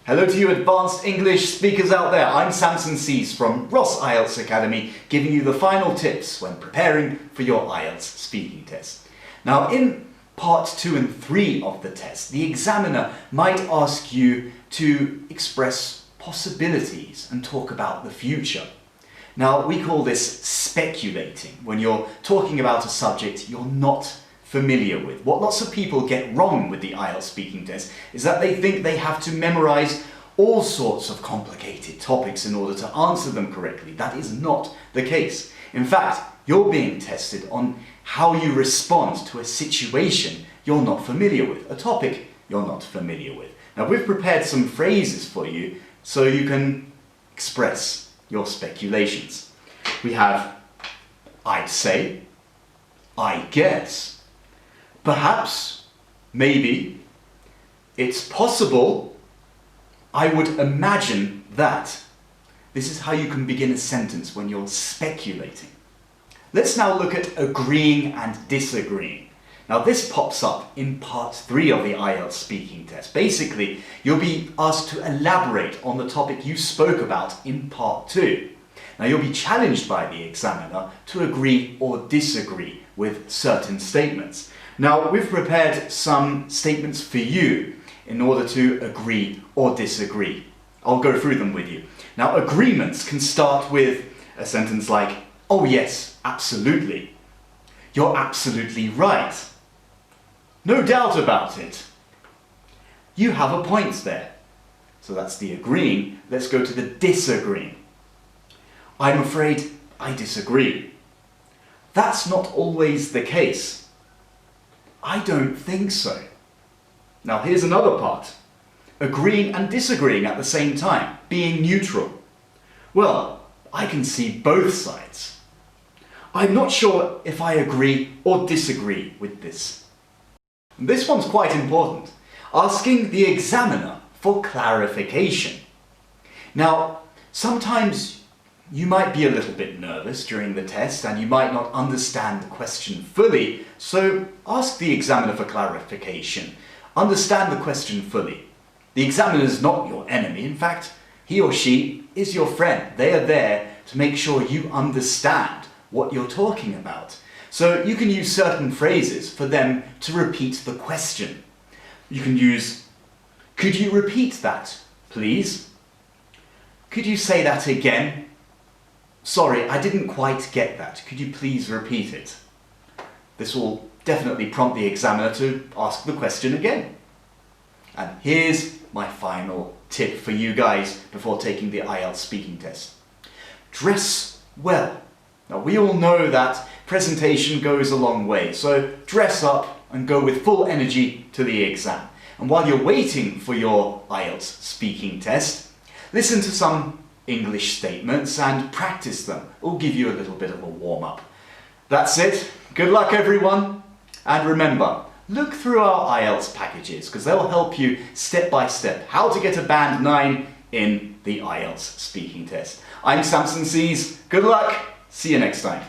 Hello to you advanced English speakers out there. I'm Samson Sees from Ross IELTS Academy, giving you the final tips when preparing for your IELTS speaking test. Now, in part 2 and 3 of the test, the examiner might ask you to express possibilities and talk about the future. Now, we call this speculating, when you're talking about a subject you're not familiar with. What lots of people get wrong with the IELTS speaking test is that they think they have to memorize all sorts of complicated topics in order to answer them correctly. That is not the case. In fact, you're being tested on how you respond to a situation you're not familiar with, a topic you're not familiar with. Now, we've prepared some phrases for you so you can express your speculations. We have I'd say, I guess, perhaps, maybe, it's possible, I would imagine that. This is how you can begin a sentence when you're speculating. Let's now look at agreeing and disagreeing. Now this pops up in part 3 of the IELTS speaking test. Basically, you'll be asked to elaborate on the topic you spoke about in part 2. Now you'll be challenged by the examiner to agree or disagree with certain statements. Now, we've prepared some statements for you in order to agree or disagree. I'll go through them with you. Now, agreements can start with a sentence like, oh yes, absolutely. You're absolutely right. No doubt about it. You have a point there. So that's the agreeing. Let's go to the disagreeing. I'm afraid I disagree. That's not always the case. I don't think so. Now here's another part. Agreeing and disagreeing at the same time, being neutral. Well, I can see both sides. I'm not sure if I agree or disagree with this. This one's quite important. Asking the examiner for clarification. Now, sometimes you might be a little bit nervous during the test and you might not understand the question fully, so ask the examiner for clarification. Understand the question fully. The examiner is not your enemy. In fact, he or she is your friend. They are there to make sure you understand what you're talking about. So you can use certain phrases for them to repeat the question. You can use, could you repeat that, please? Could you say that again? Sorry, I didn't quite get that. Could you please repeat it? This will definitely prompt the examiner to ask the question again. And here's my final tip for you guys before taking the IELTS speaking test. Dress well. Now we all know that presentation goes a long way, so dress up and go with full energy to the exam. And while you're waiting for your IELTS speaking test, listen to some English statements and practice them. It'll give you a little bit of a warm-up. That's it. Good luck, everyone. And remember, look through our IELTS packages because they'll help you step by step how to get a band 9 in the IELTS speaking test. I'm Samson Sees. Good luck. See you next time.